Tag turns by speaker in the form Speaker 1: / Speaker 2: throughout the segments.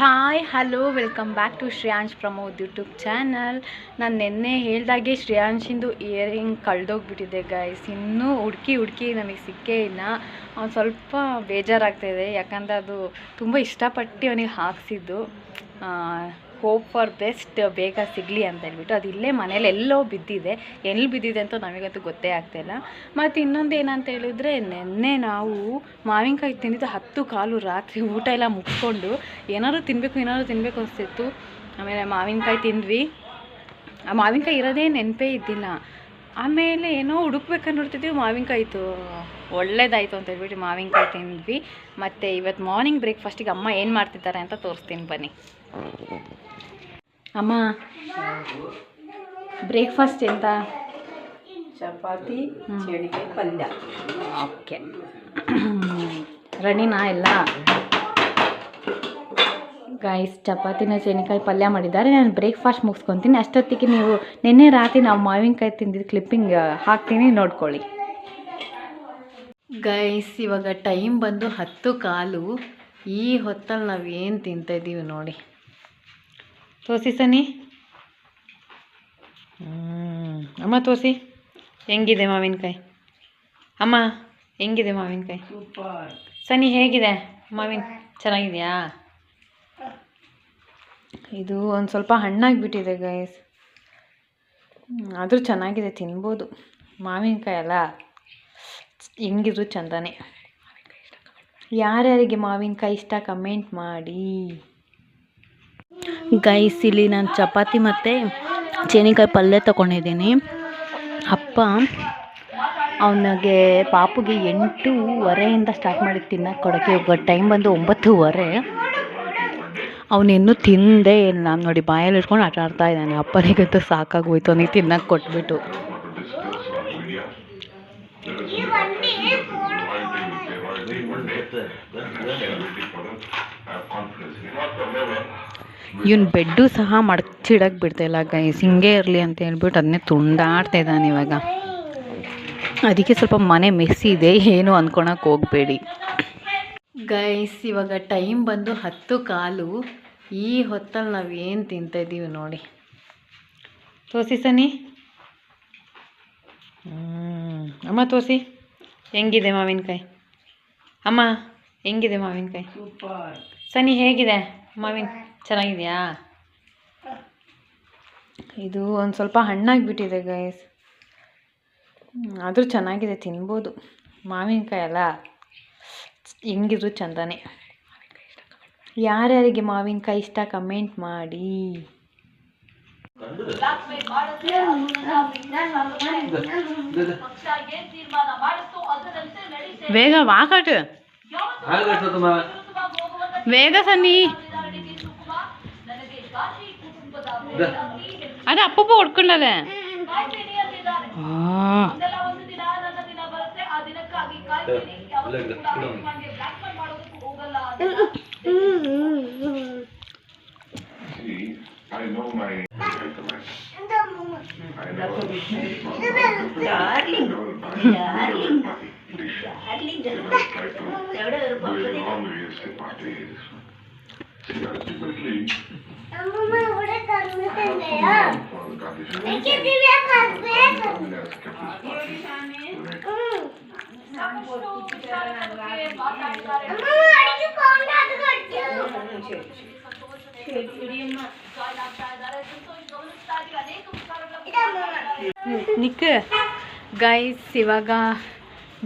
Speaker 1: Hi hello welcome back to Shreyansh Pramod YouTube channel. ನಾನು ನಿನ್ನೆ ಹೇಳ್ದಾಗೆ ಶ್ರೇಯಾಂಶಿಂದು ಇಯರಿಂಗ್ ಕಳೆದೋಗ್ಬಿಟ್ಟಿದೆ ಗೈಸ್. ಇನ್ನೂ ಹುಡುಕಿ ನನಗೆ ಸಿಕ್ಕೇ ಇಲ್ಲ. ಅವ್ನು ಸ್ವಲ್ಪ ಬೇಜಾರಾಗ್ತಾಯಿದೆ, ಯಾಕಂದರೆ ಅದು ತುಂಬ ಇಷ್ಟಪಟ್ಟು ಅವನಿಗೆ ಹಾಕ್ಸಿದ್ದು. ಹೋಪ್ ಫಾರ್ ಬೆಸ್ಟ್, ಬೇಗ ಸಿಗಲಿ ಅಂತ ಹೇಳ್ಬಿಟ್ಟು. ಅದು ಇಲ್ಲೇ ಮನೇಲಿ ಎಲ್ಲೋ ಬಿದ್ದಿದೆ, ಎಲ್ಲಿ ಬಿದ್ದಿದೆ ಅಂತ ನಮಗಂತೂ ಗೊತ್ತೇ ಆಗ್ತಾಯಿಲ್ಲ. ಮತ್ತು ಇನ್ನೊಂದು ಏನಂತ ಹೇಳಿದ್ರೆ, ನಿನ್ನೆ ನಾವು ಮಾವಿನಕಾಯಿ ತಿಂದಿದ್ದು 10 ಕಾಲು ರಾತ್ರಿ ಊಟ ಎಲ್ಲ ಮುಗಿಸ್ಕೊಂಡು ಏನಾದರೂ ತಿನ್ನಬೇಕು ಅನಿಸ್ತಿತ್ತು. ಆಮೇಲೆ ಮಾವಿನಕಾಯಿ ತಿಂದ್ವಿ. ಆ ಮಾವಿನಕಾಯಿ ಇರೋದೇ ನೆನಪೇ ಇದ್ದಿಲ್ಲ. ಆಮೇಲೆ ಏನೋ ಹುಡುಕ್ಬೇಕಂತ ನೋಡ್ತಿದ್ವಿ, ಮಾವಿನಕಾಯಿ ಇತ್ತು. ಒಳ್ಳೇದಾಯಿತು ಅಂತ ಹೇಳ್ಬಿಟ್ಟು ಮಾವಿನಕಾಯಿ ತಿಂದ್ವಿ. ಮತ್ತು ಇವತ್ತು ಮಾರ್ನಿಂಗ್ ಬ್ರೇಕ್ಫಾಸ್ಟಿಗೆ ಅಮ್ಮ ಏನು ಮಾಡ್ತಿದ್ದಾರೆ ಅಂತ ತೋರಿಸ್ತೀನಿ ಬನ್ನಿ. ಅಮ್ಮ, ಬ್ರೇಕ್ಫಾಸ್ಟ್ ಎಂತ?
Speaker 2: ಚಪಾತಿ, ಚೇಣಿಕಾಯಿ ಪಲ್ಯ.
Speaker 1: ಓಕೆ, ರೆಡಿನಾ ಎಲ್ಲ? ಗೈಸ್, ಚಪಾತಿನ ಚೇಣಿಕಾಯಿ ಪಲ್ಯ ಮಾಡಿದ್ದಾರೆ. ನಾನು ಬ್ರೇಕ್ಫಾಸ್ಟ್ ಮುಗಿಸ್ಕೊತೀನಿ. ಅಷ್ಟೊತ್ತಿಗೆ ನೀವು ನಿನ್ನೆ ರಾತ್ರಿ ನಾವು ಮಾವಿನಕಾಯಿ ತಿಂದಿದ್ದು ಕ್ಲಿಪ್ಪಿಂಗ್ ಹಾಕ್ತೀನಿ, ನೋಡ್ಕೊಳ್ಳಿ. ಗೈಸ್, ಇವಾಗ ಟೈಮ್ ಬಂದು 10 ಕಾಲು. ಈ ಹೊತ್ತಲ್ಲಿ ನಾವು ಏನು ತಿಂತಾಯಿದ್ದೀವಿ ನೋಡಿ. ತೋರಿಸಿ ಸನಿ. ಅಮ್ಮ ತೋರಿಸಿ, ಹೆಂಗಿದೆ ಮಾವಿನಕಾಯಿ? ಅಮ್ಮ, ಹೆಂಗಿದೆ ಮಾವಿನಕಾಯಿ? ಸನಿ, ಹೇಗಿದೆ ಮಾವಿನ? ಚೆನ್ನಾಗಿದೆಯಾ? ಇದು ಒಂದು ಸ್ವಲ್ಪ ಹಣ್ಣಾಗಿಬಿಟ್ಟಿದೆ ಗೈಸ್, ಆದರೂ ಚೆನ್ನಾಗಿದೆ, ತಿನ್ಬೋದು. ಮಾವಿನಕಾಯಿ ಅಲ್ಲ, ಹೆಂಗಿದ್ರು ಚಂದನೇ. ಯಾರ್ಯಾರಿಗೆ ಮಾವಿನಕಾಯಿ ಇಷ್ಟ ಕಮೆಂಟ್ ಮಾಡಿ ಗೈಸ್. ಇಲ್ಲಿ ನಾನು ಚಪಾತಿ ಮತ್ತು ಚೇಣಿಕಾಯಿ ಪಲ್ಯ ತೊಗೊಂಡಿದ್ದೀನಿ. ಅಪ್ಪ ಅವನಿಗೆ ಪಾಪುಗೆ 8:30 ಸ್ಟಾರ್ಟ್ ಮಾಡಿ ತಿನ್ನಕ್ಕೆ ಕೊಡೋಕ್ಕೆ. ಇವಾಗ ಟೈಮ್ ಬಂದು 9:30. ಅವನಿನ್ನೂ ತಿಂದೇ ಇಲ್ಲ. ನಾನು ನೋಡಿ ಬಾಯಲ್ಲಿ ಇಟ್ಕೊಂಡು ಆಟ ಆಡ್ತಾ ಇದ್ದಾನೆ. ಅಪ್ಪನಿಗಂತೂ ಸಾಕಾಗೋಯ್ತು ಅವನಿಗೆ ತಿನ್ನಕ್ಕೆ ಕೊಟ್ಬಿಟ್ಟು. ಇವನು ಬೆಡ್ಡು ಸಹ ಮಡಚಿಡಕ್ಕೆ ಬಿಡ್ತಾಯಿಲ್ಲ ಗೈಸ್. ಹಿಂಗೆ ಇರಲಿ ಅಂತ ಹೇಳ್ಬಿಟ್ಟು ಅದನ್ನೇ ತುಂಡಾಡ್ತಾ ಇದ್ದಾನೆ ಇವಾಗ. ಅದಕ್ಕೆ ಸ್ವಲ್ಪ ಮನೆ ಮೆಸ್ಸಿ ಇದೆ, ಏನು ಅಂದ್ಕೊಳಕ್ಕೆ ಹೋಗಬೇಡಿ ಗೈಸ್. ಇವಾಗ ಟೈಮ್ ಬಂದು 10 ಕಾಲು. ಈ ಹೊತ್ತಲ್ಲಿ ನಾವು ಏನು ತಿಂತಾಯಿದ್ದೀವಿ ನೋಡಿ. ತೋರಿಸಿ ಸನಿ. ಅಮ್ಮ ತೋರಿಸಿ, ಹೆಂಗಿದೆ ಮಾವಿನಕಾಯಿ? ಅಮ್ಮ, ಹೆಂಗಿದೆ ಮಾವಿನಕಾಯಿ? ಸನಿ, ಹೇಗಿದೆ ಮಾವಿನ? ಚೆನ್ನಾಗಿದೆಯಾ? ಇದು ಒಂದು ಸ್ವಲ್ಪ ಹಣ್ಣಾಗಿಬಿಟ್ಟಿದೆ ಗೈಸ್, ಆದರೂ ಚೆನ್ನಾಗಿದೆ, ತಿನ್ಬೋದು. ಮಾವಿನಕಾಯಿ ಅಲ್ಲ, ಹೆಂಗಿದ್ರು ಚಂದನೇ. ಯಾರ್ಯಾರಿಗೆ ಮಾವಿನಕಾಯಿ ಇಷ್ಟ ಕಮೆಂಟ್ ಮಾಡಿ. ಬೇಗ ವಾಕಟ್, ಬೇಗ ಸನ್ನಿ. ಅದೇ ಅಪ್ಪಪ್ಪ ಹೊಡ್ಕೊಂಡದೆ. ನಿಕ್ ಗೈಸ್, ಇವಾಗ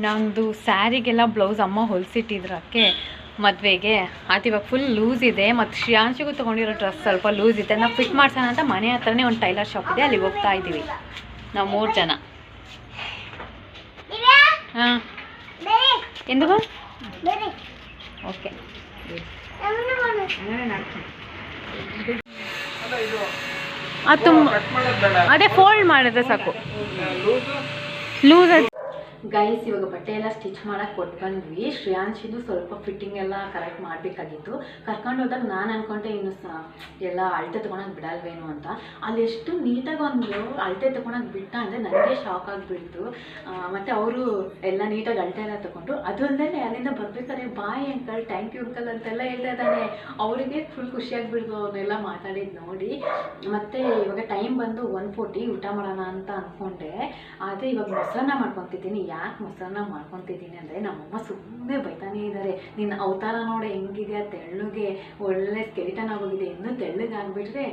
Speaker 1: ನಮ್ಮದು ಸ್ಯಾರಿಗೆಲ್ಲ ಬ್ಲೌಸ್ ಅಮ್ಮ ಹೊಲಿಸಿಟ್ಟಿದ್ರಕ್ಕೆ ಮದುವೆಗೆ. ಅದು ಇವಾಗ ಫುಲ್ ಲೂಸ್ ಇದೆ. ಮತ್ತು ಶ್ರೇಯಾಂಶಿಗೂ ತೊಗೊಂಡಿರೋ ಡ್ರೆಸ್ ಸ್ವಲ್ಪ ಲೂಸ್ ಇದೆ. ನಾವು ಫಿಟ್ ಮಾಡ್ಸೋಣ ಅಂತ ಮನೆ ಹತ್ರನೇ ಒಂದು ಟೈಲರ್ ಶಾಪ್ ಇದೆ, ಅಲ್ಲಿಗೆ ಹೋಗ್ತಾ ಇದ್ದೀವಿ ನಾವು 3 ಜನ. ಹಾಂ, ಎಂದು ಓಕೆ. ಅದು ಅದೇ ಫೋಲ್ಡ್ ಮಾಡಿದ್ರೆ ಸಾಕು. ಲೂಸ್ ಗೈಸ್ ಇವಾಗ ಬಟ್ಟೆ ಎಲ್ಲ ಸ್ಟಿಚ್ ಮಾಡಕ್ಕೆ ಕೊಟ್ಟು ಬಂದ್ವಿ. ಶ್ರೇಯಾಂಶಿದು ಸ್ವಲ್ಪ ಫಿಟ್ಟಿಂಗ್ ಎಲ್ಲ ಕರೆಕ್ಟ್ ಮಾಡಬೇಕಾಗಿತ್ತು. ಕರ್ಕೊಂಡು ಹೋದಾಗ ನಾನು ಅನ್ಕೊಂಡೆ ಇನ್ನು ಎಲ್ಲ ಅಳತೆ ತೊಗೊಳಕ್ಕೆ ಬಿಡಲ್ವೇನು ಅಂತ. ಅಲ್ಲಿ ಎಷ್ಟು ನೀಟಾಗಿ ಒಂದು ಅಳತೆ ತೊಗೊಳಕ್ಕೆ ಬಿಟ್ಟ ಅಂದರೆ ನನಗೆ ಶಾಕ್ ಆಗಿಬಿಡ್ತು. ಮತ್ತು ಅವರು ಎಲ್ಲ ನೀಟಾಗಿ ಅಳತೆ ಎಲ್ಲ ತೊಗೊಂಡು ಅದು ಅಲ್ಲದೆ ಅಲ್ಲಿಂದ ಬರ್ಬೇಕಾದ್ರೆ bye uncle, thank you uncle ಅಂತೆಲ್ಲ ಹೇಳ್ತಾ ಇದ್ದಾನೆ. ಅವರಿಗೆ ಫುಲ್ ಖುಷಿಯಾಗಿಬಿಡ್ತು ಅವನ್ನೆಲ್ಲ ಮಾತಾಡಿದ್ದು ನೋಡಿ. ಮತ್ತು ಇವಾಗ ಟೈಮ್ ಬಂದು 1:40 ಊಟ ಮಾಡೋಣ ಅಂತ ಅಂದ್ಕೊಂಡೆ. ಆದರೆ ಇವಾಗ ಮೊಸರನ್ನ ಮಾಡ್ಕೊತಿದ್ದೀನಿ. ಯಾಕೆ ಮೊಸರನ್ನ ಮಾಡ್ಕೊತಿದ್ದೀನಿ ಅಂದರೆ ನಮ್ಮಮ್ಮ ಸುಮ್ಮನೆ ಬೈತಾನೇ ಇದ್ದಾರೆ, ನಿನ್ನ ಅವತಾರ ನೋಡಿ ಹೆಂಗಿದೆ, ತೆಳ್ಳಗೆ ಒಳ್ಳೆ ಸ್ಕೆಲಿಟನ್ ಆಗೋಗಿದೆ, ಇನ್ನೂ ತೆಳ್ಳಗೆ ಆಗಿಬಿಟ್ರೆ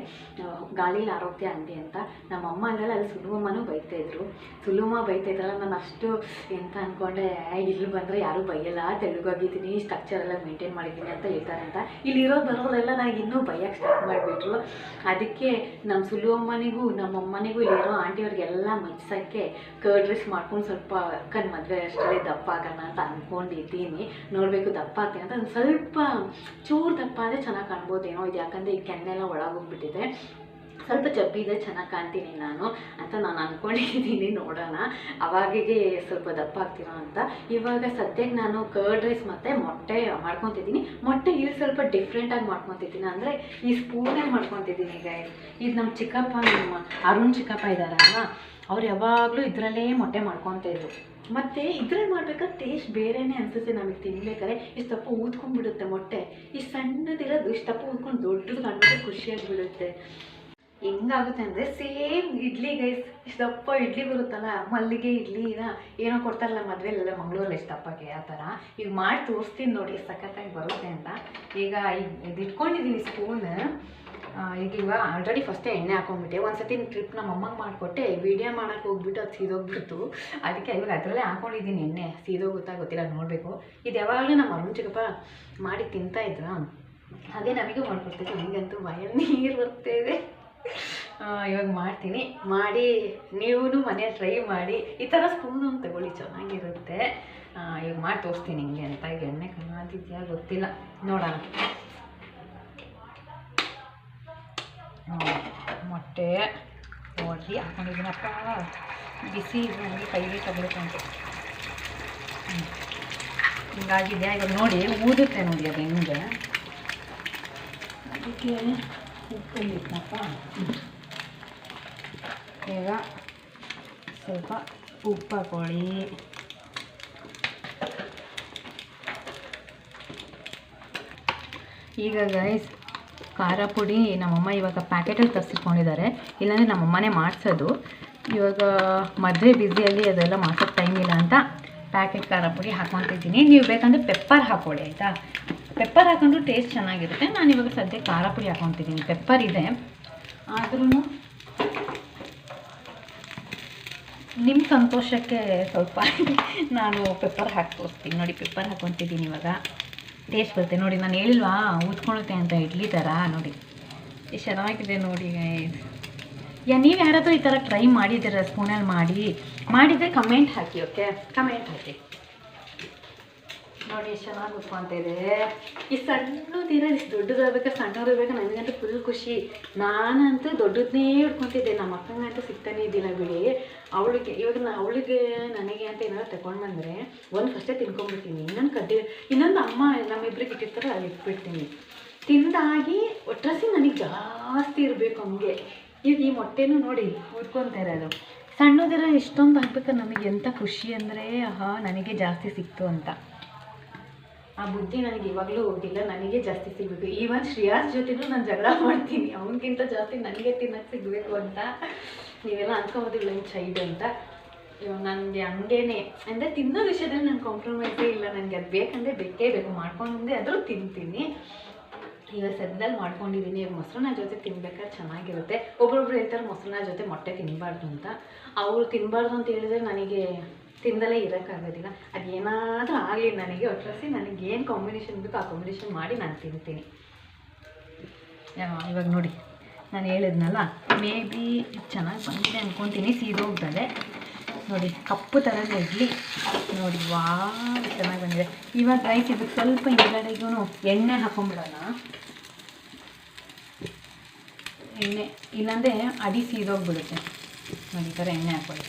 Speaker 1: ಗಾಳಿಲಿ ಆರೋಗ್ಯ ಹಂಗೆ ಅಂತ. ನಮ್ಮಮ್ಮ ಅಂದಲ್ಲ ಅಲ್ಲಿ ಸುಲುಮಮ್ಮನೂ ಬೈತಾಯಿದ್ರು. ಸುಲುಮ ಬೈತಾಯಿದ್ರಲ್ಲ, ನಾನು ಅಷ್ಟು ಎಂತ ಅಂದ್ಕೊಂಡೆ ಇಲ್ಲಿ ಬಂದರೆ ಯಾರೂ ಬೈಯಲ್ಲ, ತೆಳ್ಳಗಾಗಿದ್ದೀನಿ, ಸ್ಟ್ರಕ್ಚರ್ ಎಲ್ಲ ಮೇಂಟೈನ್ ಮಾಡಿದ್ದೀನಿ ಅಂತ ಹೇಳ್ತಾರೆ ಅಂತ. ಇಲ್ಲಿರೋ ಬರೋರೆಲ್ಲ ನನಗೆ ಇನ್ನೂ ಬೈಯಕ್ಕೆ ಸ್ಟಾರ್ಟ್ ಮಾಡಿಬಿಟ್ರು. ಅದಕ್ಕೆ ನಮ್ಮ ಸುಲುಮಮ್ಮನಿಗೂ ನಮ್ಮಮ್ಮನಿಗೂ ಇಲ್ಲಿರೋ ಆಂಟಿಯವ್ರಿಗೆಲ್ಲ ಮೆಚ್ಚೋಕ್ಕೆ ಕರ್ಡ್ ರೈಸ್ ಮಾಡ್ಕೊಂಡು ಸ್ವಲ್ಪ ಅಕ್ಕನ ಮದುವೆ ಅಷ್ಟರಲ್ಲಿ ದಪ್ಪ ಆಗೋಣ ಅಂತ ಅಂದ್ಕೊಂಡಿದ್ದೀನಿ. ನೋಡಬೇಕು ದಪ್ಪ ಆಗ್ತೀನಿ ಅಂತ. ಒಂದು ಸ್ವಲ್ಪ ಚೂರು ದಪ್ಪ ಅಂದರೆ ಚೆನ್ನಾಗಿ ಕಾಣ್ಬೋದೇನೋ ಇದು, ಯಾಕಂದರೆ ಈ ಕೆನ್ನೆಲ್ಲ ಒಳಗೋಗ್ಬಿಟ್ಟಿದೆ. ಸ್ವಲ್ಪ ಚಬ್ಬಿದೆ, ಚೆನ್ನಾಗಿ ಕಾಣ್ತೀನಿ ನಾನು ಅಂತ ನಾನು ಅಂದ್ಕೊಂಡಿದ್ದೀನಿ. ನೋಡೋಣ ಅವಾಗಿಗೆ ಸ್ವಲ್ಪ ದಪ್ಪ ಆಗ್ತೀನೋ ಅಂತ. ಇವಾಗ ಸದ್ಯಕ್ಕೆ ನಾನು ಕರ್ಡ್ ರೈಸ್ ಮತ್ತು ಮೊಟ್ಟೆ ಮಾಡ್ಕೊತಿದ್ದೀನಿ. ಮೊಟ್ಟೆ ಇಲ್ಲಿ ಸ್ವಲ್ಪ ಡಿಫ್ರೆಂಟಾಗಿ ಮಾಡ್ಕೊತಿದ್ದೀನಿ, ಅಂದರೆ ಈ ಸ್ಪೂನಲ್ಲಿ ಮಾಡ್ಕೊತಿದ್ದೀನಿ. ಈಗ ಇದು ನಮ್ಮ ಚಿಕ್ಕಪ್ಪ, ನಮ್ಮ ಅರುಣ್ ಚಿಕ್ಕಪ್ಪ ಇದ್ದಾರಲ್ಲ, ಅವ್ರು ಯಾವಾಗಲೂ ಇದರಲ್ಲೇ ಮೊಟ್ಟೆ ಮಾಡ್ಕೊತಿದ್ರು. ಮತ್ತು ಇದ್ರಲ್ಲಿ ಮಾಡ್ಬೇಕಾದ್ರೆ ಟೇಸ್ಟ್ ಬೇರೆಯೇ ಅನಿಸುತ್ತೆ ನಮಗೆ ತಿನ್ಬೇಕಾದ್ರೆ. ಇಷ್ಟಪ್ಪ ಊದ್ಕೊಂಡ್ಬಿಡುತ್ತೆ ಮೊಟ್ಟೆ. ಈ ಸಣ್ಣದಿರೋದು ಇಷ್ಟಪ್ಪ ಊದ್ಕೊಂಡು ದೊಡ್ಡದು ಕಂಡ್ರೆ ಖುಷಿಯಾಗಿಬಿಡುತ್ತೆ. ಹೆಂಗಾಗುತ್ತೆ ಅಂದರೆ ಸೇಮ್ ಇಡ್ಲಿ ಗೈಸ್, ಇಷ್ಟಪ್ಪ ಇಡ್ಲಿ ಬರುತ್ತಲ್ಲ, ಮಲ್ಲಿಗೆ ಇಡ್ಲಿನ ಏನೋ ಕೊಡ್ತಾರಲ್ಲ ಮದುವೆಲೆಲ್ಲ ಮಂಗಳೂರಲ್ಲಿ ಇಷ್ಟಪ್ಪಕ್ಕೆ, ಆ ಥರ ಈಗ ಮಾಡಿ ತೋರಿಸ್ತೀನಿ ನೋಡಿ ಸಖತ್ತಾಗಿ ಬರುತ್ತೆ ಅಂತ. ಈಗ ಇದು ಇಟ್ಕೊಂಡಿದ್ದೀನಿ ಸ್ಪೂನ್. ಈಗ ಆಲ್ರೆಡಿ ಫಸ್ಟೇ ಎಣ್ಣೆ ಹಾಕೊಂಡ್ಬಿಟ್ಟೆ. ಒಂದು ಸತಿ ಟ್ರಿಪ್ ನಮ್ಮ ಅಮ್ಮಂಗೆ ಮಾಡಿಕೊಟ್ಟೆ, ವೀಡಿಯೋ ಮಾಡೋಕ್ಕೆ ಹೋಗ್ಬಿಟ್ಟು ಅದು ಸೀದೋಗ್ಬಿಡ್ತು. ಅದಕ್ಕೆ ಇವಾಗ ಅದರಲ್ಲೇ ಹಾಕೊಂಡಿದ್ದೀನಿ ಎಣ್ಣೆ. ಸೀದೋಗುತ್ತಾ ಗೊತ್ತಿಲ್ಲ, ನೋಡಬೇಕು. ಇದು ಯಾವಾಗಲೂ ನಮ್ಮ ಅರುಣ್ ಚಿಕ್ಕಪ್ಪ ಮಾಡಿ ತಿಂತಾಯಿದ್ರ, ಹಾಗೆ ನಮಗೂ ಮಾಡ್ಕೊಡ್ತಿದ್ದೆ. ನನಗಂತೂ ಬಾಯಲ್ಲಿ ನೀರು ಬರ್ತಾಯಿದೆ. ಇವಾಗ ಮಾಡ್ತೀನಿ. ಮಾಡಿ ನೀವು ಮನೆಯಲ್ಲಿ ಟ್ರೈ ಮಾಡಿ. ಈ ಥರ ಸ್ಪೂನ್ ಒಂದು ತಗೊಳ್ಳಿ, ಚೆನ್ನಾಗಿರುತ್ತೆ. ಇವಾಗ ಮಾಡಿ ತೋರಿಸ್ತೀನಿ ಹಿಂಗೆ ಅಂತ. ಈಗ ಎಣ್ಣೆ ಕಾದಿದೆಯಾ ಗೊತ್ತಿಲ್ಲ, ನೋಡೋಣ. ಮೊಟ್ಟೆ ಒಡ್ಡಿ ಹಾಕೊಂಡಿದ್ದೀನಪ್ಪ, ಬಿಸಿ ಇದು ನನಗೆ ಕೈಗೆ ತಗೊಳ್ಬೇಕಂತ. ಹಿಂಗಾಗಿದೆಯಾ ಇವಾಗ ನೋಡಿ, ಊದುತ್ತೆ ನೋಡಿ ಅದು ಹೆಂಗೆ. ಅದಕ್ಕೆ ಉಪ್ಪಿನಪ್ಪ. ಈಗ ಸ್ವಲ್ಪ ಉಪ್ಪು ಹಾಕೊಳ್ಳಿ. ಈಗ ಗೈಸ್ ಖಾರ ಪುಡಿ ನಮ್ಮಮ್ಮ ಇವಾಗ ಪ್ಯಾಕೆಟಲ್ಲಿ ತರಿಸಿಟ್ಕೊಂಡಿದ್ದಾರೆ, ಇಲ್ಲಾಂದರೆ ನಮ್ಮಮ್ಮನೇ ಮಾಡಿಸೋದು. ಇವಾಗ ಮದುವೆ ಬ್ಯುಸಿಯಲ್ಲಿ ಅದೆಲ್ಲ ಮಾಡ್ಸೋಕ್ಕೆ ಟೈಮ್ ಇಲ್ಲ ಅಂತ ಪ್ಯಾಕೆಟ್ ಖಾರ ಪುಡಿ ಹಾಕ್ಕೊತಿದ್ದೀನಿ. ನೀವು ಬೇಕಂದರೆ ಪೆಪ್ಪರ್ ಹಾಕ್ಕೊಳ್ಳಿ ಆಯಿತಾ. ಪೆಪ್ಪರ್ ಹಾಕೊಂಡ್ರು ಟೇಸ್ಟ್ ಚೆನ್ನಾಗಿರುತ್ತೆ. ನಾನು ಇವಾಗ ಸದ್ಯ ಖಾರ ಪುಡಿ ಹಾಕ್ಕೊತಿದ್ದೀನಿ. ಪೆಪ್ಪರ್ ಇದೆ ಆದ್ರೂ ನಿಮ್ಮ ಸಂತೋಷಕ್ಕೆ ಸ್ವಲ್ಪ ನಾನು ಪೆಪ್ಪರ್ ಹಾಕಿ ತೋರಿಸ್ತೀನಿ ನೋಡಿ. ಪೆಪ್ಪರ್ ಹಾಕ್ಕೊತಿದ್ದೀನಿ ಇವಾಗ, ಟೇಸ್ಟ್ ಬರುತ್ತೆ ನೋಡಿ. ನಾನು ಹೇಳಿಲ್ವಾ ಊದ್ಕೊಳ್ಳುತ್ತೆ ಅಂತ, ಇಡ್ಲಿ ಥರ ನೋಡಿ ಎಷ್ಟು ಚೆನ್ನಾಗಿದೆ ನೋಡಿ. ನೀವು ಯಾರಾದರೂ ಈ ಥರ ಟ್ರೈ ಮಾಡಿದ್ದೀರ ಸ್ಪೂನಲ್ಲಿ ಮಾಡಿದರೆ ಕಮೆಂಟ್ ಹಾಕಿ. ಓಕೆ, ಕಮೆಂಟ್ ಹಾಕಿ ನೋಡಿ ಎಷ್ಟು ಚೆನ್ನಾಗಿ ಉತ್ಕೊಂತ ಇದೆ. ಈ ಸಣ್ಣದಿರೋ ಇಷ್ಟು ದೊಡ್ಡದಾಗಬೇಕಾ ಸಣ್ಣವ್ರು ಬೇಕಾ, ನನಗಂತೂ ಫುಲ್ ಖುಷಿ. ನಾನಂತೂ ದೊಡ್ಡದನ್ನೇ ಹಿಡ್ಕೊತಿದ್ದೆ. ನಮ್ಮ ಅಕ್ಕಂಗಂತೂ ಸಿಗ್ತಾನೇ ಇದ್ದಿಲ್ಲ ಬಿಡಿ. ಅವಳಿಗೆ ಇವಾಗ ಅವಳಿಗೆ ನನಗೆ ಅಂತ ಏನಾದ್ರು ತಗೊಂಡು ಬಂದರೆ ಒಂದು ಫಸ್ಟೇ ತಿನ್ಕೊಂಡ್ಬಿಡ್ತೀನಿ. ಇನ್ನೊಂದು ಅಮ್ಮ ನಮ್ಮಿಬ್ರಿಗೆ ಇಟ್ಟಿರ್ತಾರೆ, ಅಲ್ಲಿ ಇಟ್ಬಿಡ್ತೀನಿ. ತಿಂದಾಗಿ ಒಟ್ರಾಸಿ ನನಗೆ ಜಾಸ್ತಿ ಇರಬೇಕು ಹಂಗೆ. ಈಗ ಈ ಮೊಟ್ಟೆನೂ ನೋಡಿ ಉಟ್ಕೊತಾ ಇರೋದು ಸಣ್ಣದಿರೋ ಎಷ್ಟೊಂದು ಹಾಕ್ಬೇಕಾದ್ರೆ ನಮಗೆ ಎಂಥ ಖುಷಿ ಅಂದರೆ, ನನಗೆ ಜಾಸ್ತಿ ಸಿಕ್ತು ಅಂತ. ಆ ಬುದ್ಧಿ ನನಗೆ ಇವಾಗಲೂ ಹೋಗಿಲ್ಲ, ನನಗೆ ಜಾಸ್ತಿ ಸಿಗಬೇಕು. ಈವನ್ ಶ್ರೇಯಾಸ್ ಜೊತೆನೂ ನಾನು ಜಗಳ ಮಾಡ್ತೀನಿ, ಅವನಿಗಿಂತ ಜಾಸ್ತಿ ನನಗೆ ತಿನ್ನೋಕ್ಕೆ ಸಿಗಬೇಕು ಅಂತ. ನೀವೆಲ್ಲ ಅನ್ಕೋಬೋದಿಲ್ಲ ಏನು ಚೈಲ್ಡ್ ಅಂತ. ಇವಾಗ ನನಗೆ ಹಂಗೇನೆ ಅಂದರೆ ತಿನ್ನೋ ವಿಷಯದಲ್ಲಿ ನಾನು ಕಾಂಪ್ರಮೈಸೇ ಇಲ್ಲ. ನನಗೆ ಅದು ಬೇಕಂದರೆ ಬೇಕೇ ಬೇಕು, ಮಾಡ್ಕೊಂಡೆ ಆದರೂ ತಿಂತೀನಿ. ಇವಾಗ ಸದ್ಯದಲ್ಲಿ ಮಾಡ್ಕೊಂಡಿದ್ದೀನಿ. ಇವಾಗ ಮೊಸರನ್ನ ಜೊತೆ ತಿನ್ಬೇಕಾದ್ರೆ ಚೆನ್ನಾಗಿರುತ್ತೆ. ಒಬ್ಬೊಬ್ರು ಹೇಳ್ತಾರೆ ಮೊಸರನ್ನ ಜೊತೆ ಮೊಟ್ಟೆ ತಿನ್ನಬಾರ್ದು ಅಂತ. ಅವರು ತಿನ್ನಬಾರ್ದು ಅಂತ ಹೇಳಿದ್ರೆ ನನಗೆ ತಿಂದಲೇ ಇರೋಕ್ಕಾಗೋದಿಲ್ಲ. ಅದೇನಾದರೂ ಆಗಲಿ ನನಗೆ ಒಟ್ರಾಸಿ ನನಗೇನು ಕಾಂಬಿನೇಷನ್ ಬೇಕು ಆ ಕಾಂಬಿನೇಷನ್ ಮಾಡಿ ನಾನು ತಿಂತೀನಿ. ಇವಾಗ ನೋಡಿ ನಾನು ಹೇಳಿದ್ನಲ್ಲ, ಮೇ ಬಿ ಚೆನ್ನಾಗಿ ಬಂದಿದೆ ಅಂದ್ಕೊತೀನಿ. ಸೀದೋಗ್ತದೆ ನೋಡಿ, ಕಪ್ಪು ಥರನೇ ಇಡ್ಲಿ ನೋಡಿ. ಚೆನ್ನಾಗಿ ಬಂದಿದೆ. ಇವಾಗ ರೈಸ್ ಇದಕ್ಕೆ ಸ್ವಲ್ಪ ಹಿಂಗಡೆಗೂ ಎಣ್ಣೆ ಹಾಕೊಂಡ್ಬಿಡೋಣ. ಎಣ್ಣೆ ಇಲ್ಲಾಂದರೆ ಅಡಿ ಸೀದೋಗ್ಬಿಡುತ್ತೆ ನೋಡಿ. ಈ ಥರ ಎಣ್ಣೆ ಹಾಕೊಳ್ಳಿ.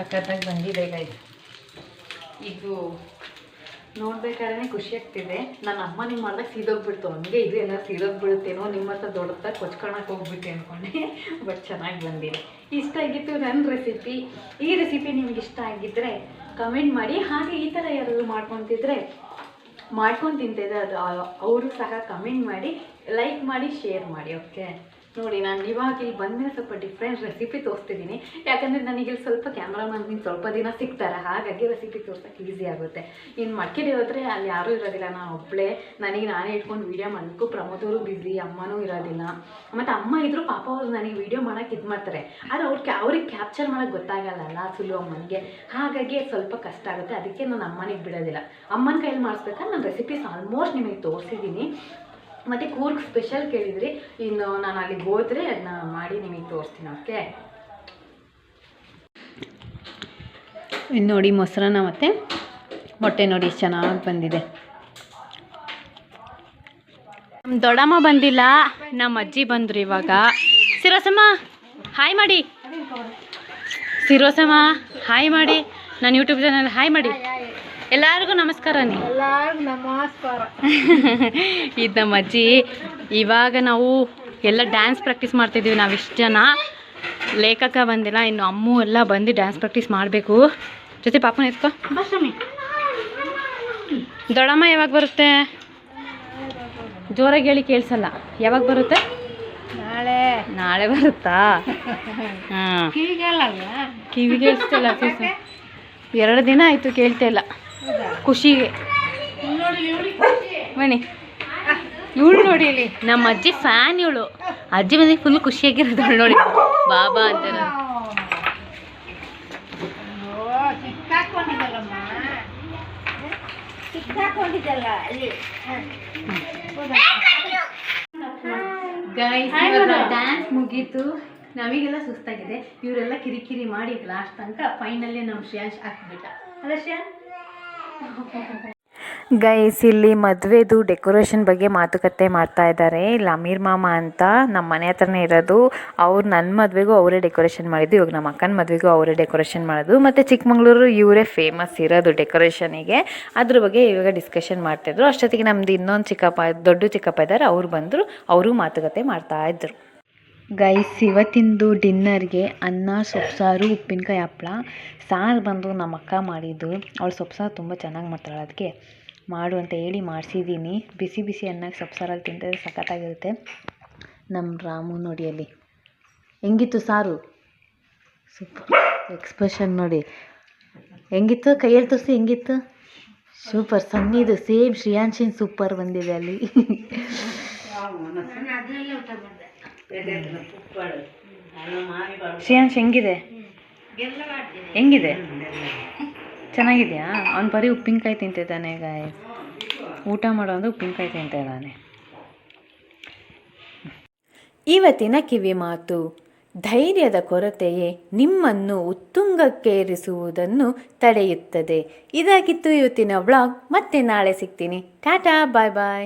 Speaker 1: ಸಖತ್ತಾಗಿ ಬಂದಿದೆ ಗೈಸ್. ಇದು ನೋಡ್ಬೇಕಾದ್ರೆ ಖುಷಿ ಆಗ್ತಿದೆ. ನನ್ನ ಅಮ್ಮ ನಿಮ್ಮ ಮಾಡಿದಾಗ ಸೀದೋಗ್ಬಿಡ್ತು, ಹಂಗೆ ಇದು ಎಲ್ಲ ಸೀದೋಗ್ಬಿಡುತ್ತೇನೋ ನಿಮ್ಮ ಹತ್ರ ದೊಡ್ಡದಾಗಿ ಕೊಚ್ಕೊಳಕ್ಕೆ ಹೋಗ್ಬಿಟ್ಟೆ ಅಂದ್ಕೊಂಡೆ. ಬಟ್ ಚೆನ್ನಾಗಿ ಬಂದಿದೆ. ಇಷ್ಟ ಆಗಿತ್ತು ನನ್ನ ರೆಸಿಪಿ. ಈ ರೆಸಿಪಿ ನಿಮ್ಗೆ ಇಷ್ಟ ಆಗಿದ್ದರೆ ಕಮೆಂಟ್ ಮಾಡಿ. ಹಾಗೆ ಈ ಥರ ಯಾರಾದರೂ ಮಾಡ್ಕೊಂಡು ತಿಂತಿದ್ದೆ ಅದು ಅವರು ಸಹ ಕಮೆಂಟ್ ಮಾಡಿ, ಲೈಕ್ ಮಾಡಿ, ಶೇರ್ ಮಾಡಿ. ಓಕೆ, ನೋಡಿ ನಾನು ಇವಾಗ ಇಲ್ಲಿ ಬಂದಮೇಲೆ ಸ್ವಲ್ಪ ಡಿಫ್ರೆಂಟ್ ರೆಸಿಪಿ ತೋರಿಸ್ತಿದ್ದೀನಿ. ಯಾಕಂದರೆ ನನಗಿಲ್ಲಿ ಸ್ವಲ್ಪ ಕ್ಯಾಮ್ರಾಮನ್ ಸ್ವಲ್ಪ ದಿನ ಸಿಗ್ತಾರೆ, ಹಾಗಾಗಿ ರೆಸಿಪಿ ತೋರ್ಸೋಕ್ಕೆ ಈಸಿ ಆಗುತ್ತೆ. ಇನ್ನು ಮಡಿಕೇರಿ ಹೋದರೆ ಅಲ್ಲಿ ಯಾರೂ ಇರೋದಿಲ್ಲ, ನಾನು ಒಬ್ಬಳೇ. ನಾನೇ ಇಟ್ಕೊಂಡು ವೀಡಿಯೋ ಮಾಡಬೇಕು. ಪ್ರಮೋದವರು ಬ್ಯುಸಿ, ಅಮ್ಮನೂ ಇರೋದಿಲ್ಲ. ಮತ್ತು ಅಮ್ಮ ಇದ್ದರೂ ಪಾಪ ಅವರು ನನಗೆ ವೀಡಿಯೋ ಮಾಡೋಕ್ಕೆ ಇದು ಮಾಡ್ತಾರೆ. ಆದರೆ ಅವ್ರಿಗೆ ಕ್ಯಾಪ್ಚರ್ ಮಾಡೋಕ್ಕೆ ಗೊತ್ತಾಗಲ್ಲ ಸುಲು ಅಮ್ಮನಿಗೆ, ಹಾಗಾಗಿ ಸ್ವಲ್ಪ ಕಷ್ಟ ಆಗುತ್ತೆ. ಅದಕ್ಕೆ ನಾನು ಅಮ್ಮನಿಗೆ ಬಿಡೋದಿಲ್ಲ. ಅಮ್ಮನ ಕೈಯಲ್ಲಿ ಮಾಡಿಸ್ಬೇಕಾದ್ರೆ ನಾನು ರೆಸಿಪೀಸ್ ಆಲ್ಮೋಸ್ಟ್ ನಿಮಗೆ ತೋರಿಸಿದ್ದೀನಿ. ಮತ್ತು ಕೂರ್ಗ್ ಸ್ಪೆಷಲ್ ಕೇಳಿದ್ರಿ, ಇನ್ನು ನಾನು ಅಲ್ಲಿಗೆ ಹೋದರೆ ಅದನ್ನ ಮಾಡಿ ನಿಮಗೆ ತೋರಿಸ್ತೀನಿ. ಓಕೆ, ಇನ್ನು ನೋಡಿ ಮೊಸರನ್ನ ಮತ್ತು ಮೊಟ್ಟೆ ನೋಡಿ ಎಷ್ಟು ಚೆನ್ನಾಗಿ ಬಂದಿದೆ. ನಮ್ಮ ದೊಡ್ಡಮ್ಮ ಬಂದಿಲ್ಲ, ನಮ್ಮ ಅಜ್ಜಿ ಬಂದರು ಇವಾಗ. ಸಿರೋಸಮ್ಮ ಹಾಯ್ ಮಾಡಿ, ಸಿರೋಸಮ್ಮ ಹಾಯ್ ಮಾಡಿ, ನಾನು ಯೂಟ್ಯೂಬ್ ಚಾನಲ್ ಹಾಯ್ ಮಾಡಿ. ಎಲ್ಲರಿಗೂ ನಮಸ್ಕಾರ.
Speaker 2: ಎಲ್ಲರಿಗೂ ನಮಸ್ಕಾರ.
Speaker 1: ಇದು ನಮ್ಮ ಅಜ್ಜಿ. ಇವಾಗ ನಾವು ಎಲ್ಲ ಡ್ಯಾನ್ಸ್ ಪ್ರಾಕ್ಟೀಸ್ ಮಾಡ್ತಿದ್ದೀವಿ. ನಾವು ಇಷ್ಟು ಜನ. ಲೇಖಕ ಬಂದಿಲ್ಲ, ಇನ್ನು ಅಮ್ಮು ಎಲ್ಲ ಬಂದು ಡ್ಯಾನ್ಸ್ ಪ್ರಾಕ್ಟೀಸ್ ಮಾಡಬೇಕು. ಜೊತೆ ಪಾಪನ ಎತ್ಕೋ. ದೊಡ್ಡಮ್ಮ ಯಾವಾಗ ಬರುತ್ತೆ? ಜೋರಾಗಿ ಹೇಳಿ ಕೇಳಿಸಲ್ಲ. ಯಾವಾಗ ಬರುತ್ತೆ? ನಾಳೆ ಬರುತ್ತಾ? ಹಾಂ, ಕಿವಿ ಕೇಳಿಸ್ತಿಲ್ಲ. 2 ದಿನ ಆಯಿತು ಕೇಳ್ತಾ ಇಲ್ಲ. ಖುಷಿಗೆ ಬನ್ನಿ. ಇವಳು ನೋಡಿ, ಇಲ್ಲಿ ನಮ್ಮ ಅಜ್ಜಿ ಫ್ಯಾನ್. ಇವಳು ಅಜ್ಜಿ ಬಂದು ಫುಲ್ ಖುಷಿಯಾಗಿರೋದು ನೋಡಿ. ಬಾಬಾ ಅಂತ ಡ್ಯಾನ್ಸ್ ಮುಗೀತು. ನಮಗೆಲ್ಲ ಸುಸ್ತಾಗಿದೆ. ಇವರೆಲ್ಲ ಕಿರಿಕಿರಿ ಮಾಡಿ ಲಾಸ್ಟ್ ತನಕ ಫೈನಲ್ಲೇ ನಮ್ಮ ಶ್ರೇಯಾಂಶ್ ಹಾಕ್ಬಿಟ್ಟ. ಅಲ್ಲ ಶ್ರೇಯಾನ್? ಗೈಸ್, ಇಲ್ಲಿ ಮದುವೆದು ಡೆಕೋರೇಷನ್ ಬಗ್ಗೆ ಮಾತುಕತೆ ಮಾಡ್ತಾ ಇದ್ದಾರೆ. ಇಲ್ಲಿ ಅಮೀರ್ ಮಾಮ ಅಂತ ನಮ್ಮ ಮನೆ ಹತ್ರನೇ ಇರೋದು. ಅವ್ರು ನನ್ನ ಮದುವೆಗೂ ಅವರೇ ಡೆಕೋರೇಷನ್ ಮಾಡಿದ್ದು, ಇವಾಗ ನಮ್ಮ ಅಕ್ಕನ ಮದುವೆಗೂ ಅವರೇ ಡೆಕೋರೇಷನ್ ಮಾಡೋದು. ಮತ್ತು ಚಿಕ್ಕಮಂಗ್ಳೂರು ಇವರೇ ಫೇಮಸ್ ಇರೋದು ಡೆಕೋರೇಷನಿಗೆ. ಅದ್ರ ಬಗ್ಗೆ ಇವಾಗ ಡಿಸ್ಕಷನ್ ಮಾಡ್ತಾಯಿದ್ರು. ಅಷ್ಟೊತ್ತಿಗೆ ನಮ್ಮದು ಇನ್ನೊಂದು ದೊಡ್ಡ ಚಿಕ್ಕಪ್ಪ ಇದ್ದಾರೆ, ಅವ್ರು ಬಂದರು. ಅವರು ಮಾತುಕತೆ ಮಾಡ್ತಾಯಿದ್ರು. ಗೈಸ್, ಇವತ್ತಿಂದು ಡಿನ್ನರ್ಗೆ ಅನ್ನ, ಸೊಪ್ಪು, ಉಪ್ಪಿನಕಾಯಿ, ಹಪ್ಪಳ. ಸಾರು ಬಂದು ನಮ್ಮ ಅಕ್ಕ ಮಾಡಿದ್ದು. ಅವಳು ಸೊಪ್ಪು ಸಾರು ತುಂಬ ಚೆನ್ನಾಗಿ ಮಾಡ್ತಾಳೆ, ಅದಕ್ಕೆ ಮಾಡು ಅಂತ ಹೇಳಿ ಮಾಡಿಸಿದ್ದೀನಿ. ಬಿಸಿ ಬಿಸಿ ಅನ್ನಕ್ಕೆ ಸೊಪ್ಪು ಸಾರಲ್ಲಿ ತಿಂದರೆ ಸಖತ್ತಾಗಿರುತ್ತೆ. ನಮ್ಮ ರಾಮು ನೋಡಿ ಅಲ್ಲಿ ಹೆಂಗಿತ್ತು ಸಾರು. ಸೂಪರ್ ಎಕ್ಸ್ಪ್ರೆಷನ್ ನೋಡಿ ಹೆಂಗಿತ್ತು, ಕೈಯಲ್ಲಿ ತೋರಿಸಿ ಹೆಂಗಿತ್ತು. ಸೂಪರ್, ಸಣ್ಣಿದು ಸೇಮ್ ಶ್ರೇಯಾಂಶಿನ್ ಸೂಪರ್ ಬಂದಿದೆ ಅಲ್ಲಿ. ಶ್ರೇಯಾಂಶ್ ಹೆಂಗಿದೆ? ಚೆನ್ನಾಗಿದೆಯಾ? ಅವ್ನು ಬರೀ ಉಪ್ಪಿನಕಾಯಿ ತಿಂತಿದ್ದಾನೆ. ಗಾಯ್ಸ್, ಊಟ ಮಾಡೋ ಅಂದರೆ ಉಪ್ಪಿನಕಾಯಿ ತಿಂತಿದ್ದಾನೆ. ಇವತ್ತಿನ ಕಿವಿ ಮಾತು: ಧೈರ್ಯದ ಕೊರತೆಯೇ ನಿಮ್ಮನ್ನು ಉತ್ತುಂಗಕ್ಕೇರಿಸುವುದನ್ನು ತಡೆಯುತ್ತದೆ. ಇದಾಗಿತ್ತು ಇವತ್ತಿನ ವ್ಲಾಗ್. ಮತ್ತೆ ನಾಳೆ ಸಿಗ್ತೀನಿ. ಟಾಟಾ, ಬಾಯ್ ಬಾಯ್.